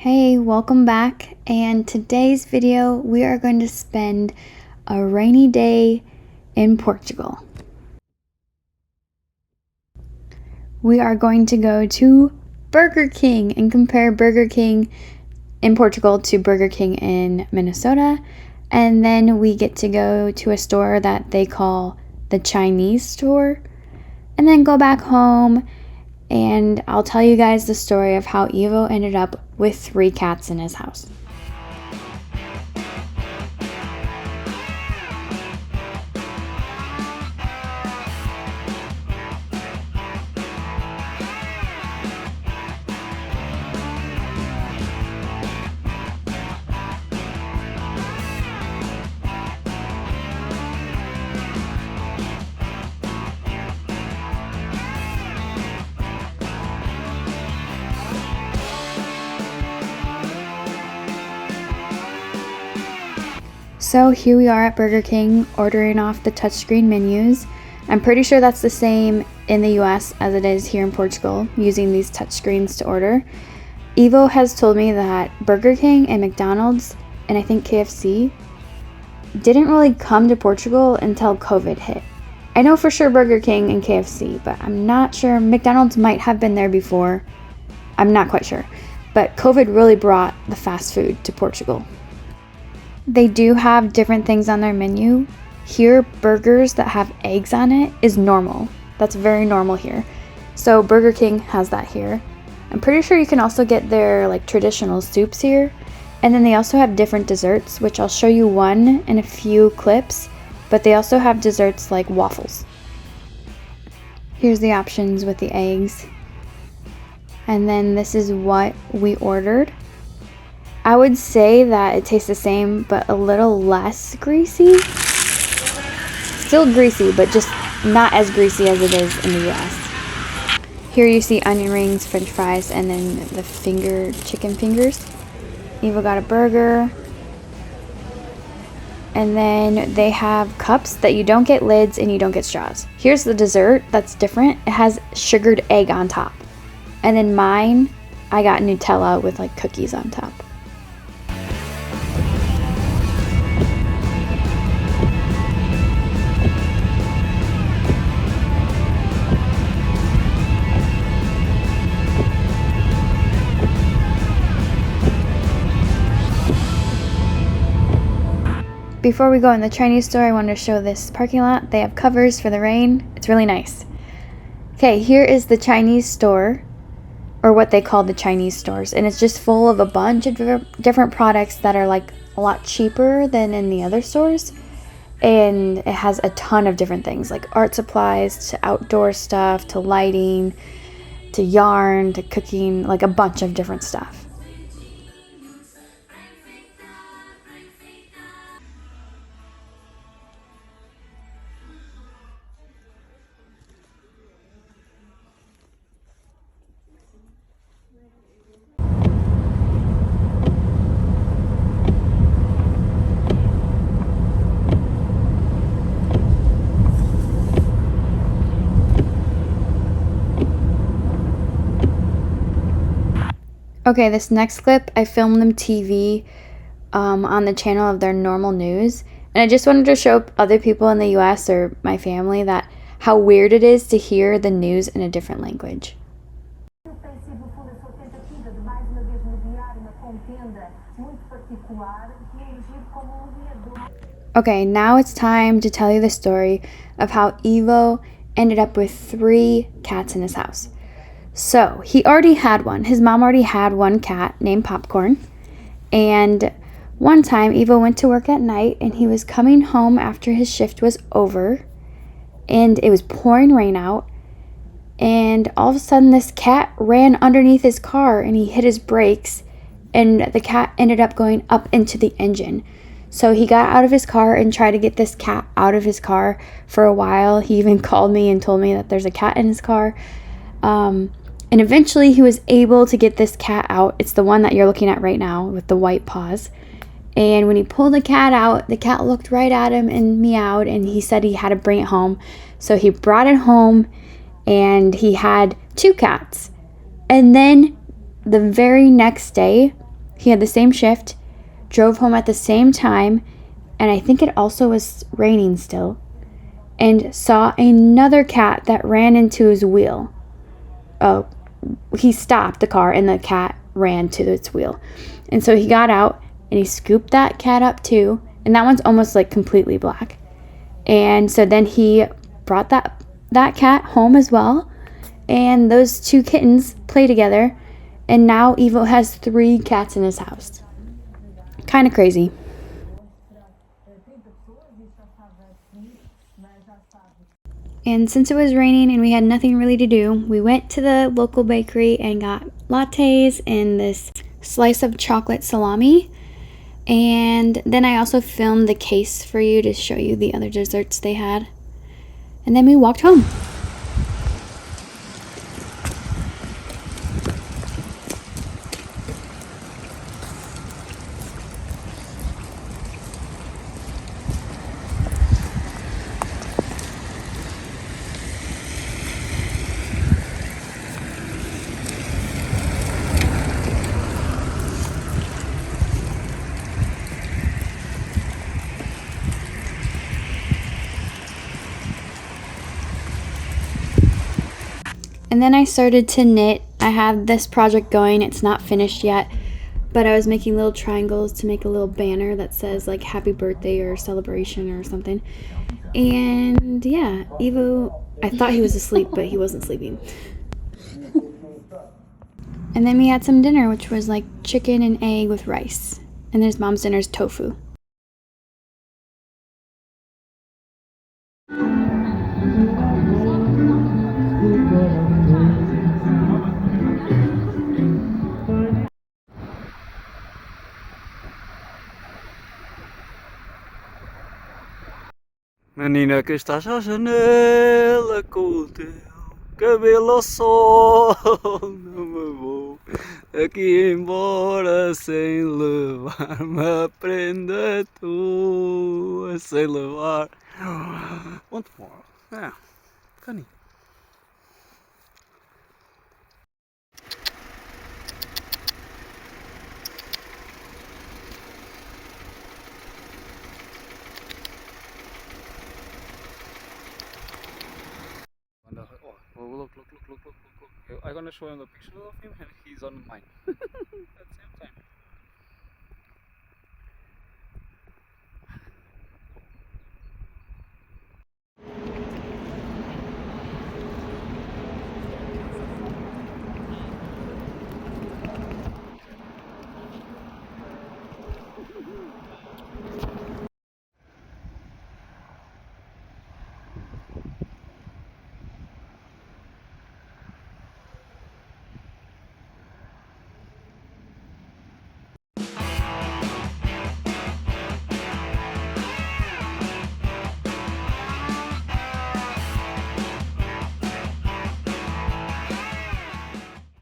Hey, welcome back, and today's video we are going to spend a rainy day in Portugal. We are going to go to Burger King and compare Burger King in Portugal to Burger King in Minnesota, and then we get to go to a store that they call the Chinese store, and then go back home. And I'll tell you guys the story of how Ivo ended up with 3 cats in his house. So here we are at Burger King ordering off the touchscreen menus. I'm pretty sure that's the same in the US as it is here in Portugal, using these touchscreens to order. Ivo has told me that Burger King and McDonald's, and I think KFC, didn't really come to Portugal until COVID hit. I know for sure Burger King and KFC, but I'm not sure. McDonald's might have been there before. I'm not quite sure. But COVID really brought the fast food to Portugal. They do have different things on their menu. Here, burgers that have eggs on it is normal. That's very normal here. So Burger King has that here. I'm pretty sure you can also get their traditional soups here. And then they also have different desserts, which I'll show you one in a few clips. But they also have desserts like waffles. Here's the options with the eggs. And then this is what we ordered. I would say that it tastes the same, but a little less greasy. Still greasy, but just not as greasy as it is in the US. Here you see onion rings, french fries, and then the chicken fingers. Eva got a burger. And then they have cups that you don't get lids and you don't get straws. Here's the dessert that's different. It has sugared egg on top. And then mine, I got Nutella with cookies on top. Before we go in the Chinese store, I wanted to show this parking lot. They have covers for the rain. It's really nice. Okay, here is the Chinese store, or what they call the Chinese stores, and it's just full of a bunch of different products that are a lot cheaper than in the other stores. And it has a ton of different things, like art supplies to outdoor stuff to lighting to yarn to cooking, a bunch of different stuff. Okay, this next clip, I filmed them TV on the channel of their normal news. And I just wanted to show other people in the US or my family that how weird it is to hear the news in a different language. Okay, now it's time to tell you the story of how Ivo ended up with 3 cats in his house. So, he already had one. His mom already had one cat named Popcorn. And one time, Ivo went to work at night, and he was coming home after his shift was over. And it was pouring rain out. And all of a sudden, this cat ran underneath his car, and he hit his brakes. And the cat ended up going up into the engine. So he got out of his car and tried to get this cat out of his car for a while. He even called me and told me that there's a cat in his car. And eventually he was able to get this cat out. It's the one that you're looking at right now with the white paws. And when he pulled the cat out, the cat looked right at him and meowed, and he said he had to bring it home. So he brought it home, and he had 2 cats. And then the very next day, He had the same shift, drove home at the same time, and I think it also was raining still, and saw another cat that ran into his wheel. Oh, he stopped the car and the cat ran to its wheel. And so he got out and he scooped that cat up too. And that one's almost like completely black. And so then he brought that cat home as well. And those two kittens play together. And now Evo has 3 cats in his house. Kind of crazy. And since it was raining and we had nothing really to do, we went to the local bakery and got lattes and this slice of chocolate salami. And then I also filmed the case for you to show you the other desserts they had. And then we walked home. And then I started to knit. I have this project going. It's not finished yet, but I was making little triangles to make a little banner that says like happy birthday or celebration or something. And yeah, Evo, I thought he was asleep, but he wasn't sleeping. And then we had some dinner, which was like chicken and egg with rice. And there's mom's dinner's tofu. Menina que estás à janela com o teu cabelo ao sol, não me vou aqui embora sem levar-me a prenda tua, sem levar. Onde for? É, caninho. Oh, look. I'm gonna show him the picture of him and he's on mine. At the same time.